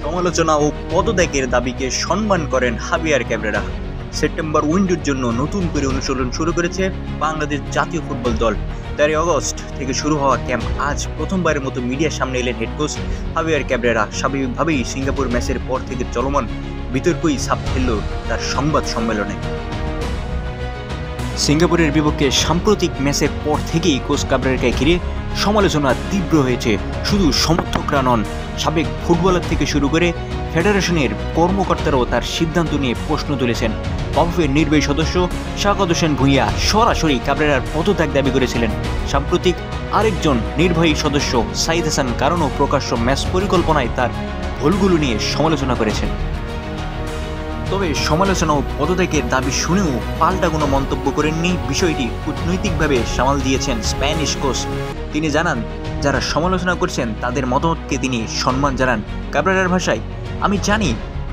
সমালোচনা ও পদত্যাগের দাবিকে সম্মান করেন হাবিয়ার ক্যাবরেরা। সেপ্টেম্বর উইন্ডোর জন্য নতুন করে অনুশীলন শুরু করেছে বাংলাদেশ জাতীয় ফুটবল দল। 13 আগস্ট থেকে শুরু হওয়া ক্যাম্প আজ প্রথমবারের মতো মিডিয়ার সামনে এলেন হেড কোচ হাবিয়ার ক্যাবরেরা। স্বাভাবিকভাবেই সিঙ্গাপুর ম্যাচের পর থেকে চলমান বিতর্কই ছাপ ফেলল তার সংবাদ সম্মেলনে। সিঙ্গাপুরের বিপক্ষে সাম্প্রতিক ম্যাচের পর থেকেই কোচ ক্যাবরেরাকে ঘিরে সমালোচনা তীব্র হয়েছে। শুধু সমর্থকরা নন, সাবেক ফুটবলার থেকে শুরু করে ফেডারেশনের কর্মকর্তারাও তার সিদ্ধান্ত নিয়ে প্রশ্ন তুলেছেন। বাফুফের নির্বাহী সদস্য শাওকত হোসেন ভূঁইয়া সরাসরি ক্যাবরেরার পদত্যাগ দাবি করেছিলেন। সাম্প্রতিক আরেকজন নির্বাহী সদস্য সাইদ হাসান কারণও প্রকাশ্য ম্যাচ পরিকল্পনায় তার ভুলগুলো নিয়ে সমালোচনা করেছেন। তবে সমালোচনা ও পদত্যাগের দাবি শুনেও পাল্টা কোনো মন্তব্য করেননি। বিষয়টি কূটনৈতিকভাবে সামাল দিয়েছেন স্প্যানিশ কোচ। তিনি জানান, যারা সমালোচনা করছেন তাদের মতামতকে তিনি সম্মান জানান। ক্যাবরেরার ভাষায়, আমি জানি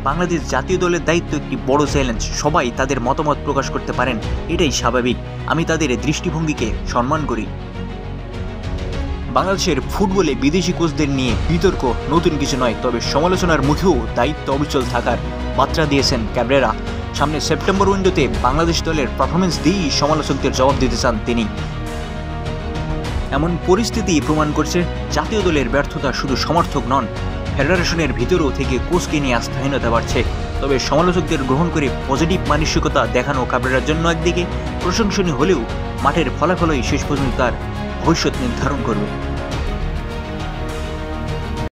বাংলাদেশ জাতীয় দলের দায়িত্ব একটি বড় চ্যালেঞ্জ। সবাই তাদের মতামত প্রকাশ করতে পারেন, এটাই স্বাভাবিক। আমি তাদের দৃষ্টিভঙ্গিকে সম্মান করি। বাংলাদেশের ফুটবলে বিদেশি কোচদের নিয়ে বিতর্ক নতুন কিছু নয়, তবে সমালোচনার মুখেও দায়িত্ব অবিচল থাকার বার্তা দিয়েছেন ক্যাবরেরা। সামনে সেপ্টেম্বর উইন্ডোতে বাংলাদেশ দলের পারফরমেন্স দিয়েই সমালোচকদের জবাব দিতে চান তিনি। এমন পরিস্থিতি প্রমাণ করছে জাতীয় দলের ব্যর্থতা শুধু সমর্থক নন, ফেডারেশনের ভিতরেও থেকে কোচকে নিয়ে আস্থাহীনতা বাড়ছে। তবে সমালোচকদের গ্রহণ করে পজিটিভ মানসিকতা দেখানো ক্যাবরেরার জন্য একদিকে প্রশংসনীয় হলেও মাঠের ফলাফলই শেষ পর্যন্ত তার ভবিষ্যৎ নির্ধারণ করবে।